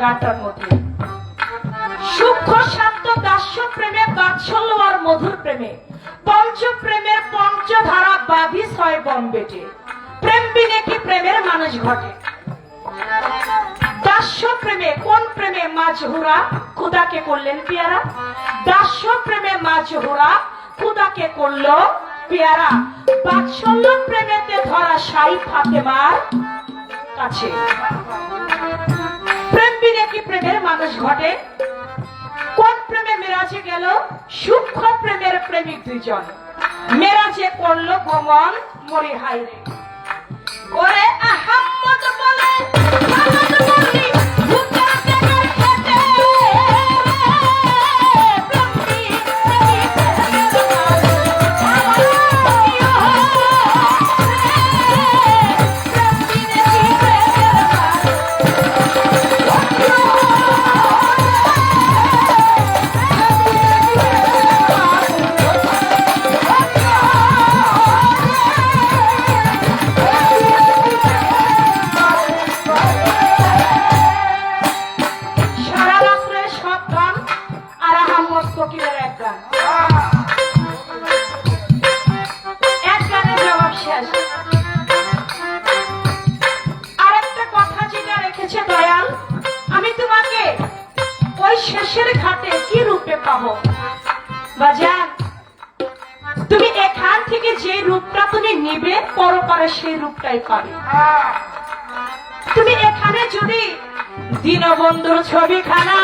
গানটার মধ্যে সূক্ষ্ম শান্ত দাস্য প্রেমে বাৎসল্য আর মধুর প্রেমে পঞ্চ প্রেমের পঞ্চধারা বাঁধি ছয় বন বেটে প্রেম বিনে কি প্রেমের মানুষ ঘটে। দাস্য প্রেমে কোন প্রেমে মাঝহুরা খুদাকে করলেন পেয়ারা, দাস্য প্রেমে মাঝহুরা খুদাকে করলো পেয়ারা, বাৎসল্য প্রেমেতে ধরা সাই ফাতেমার কাছে। প্রেম বিনে কি প্রেমের মানুষ ঘটে, কোন প্রেমে মেরাজে গেল সূক্ষ্ম প্রেমের প্রেমিক দুইজন, মেরাজে করলো গমন মরি হাইরে। ওরে আহাম্মদ বলে আহাম্মদ বলি শেষের ঘাটে কি রূপে পাবো বাজান, তুমি এখান থেকে যে রূপটা তুমি নিবে পরপারে সেই রূপটাই পাবে। তুমি এখানে যদি দীনবন্ধুর ছবিখানা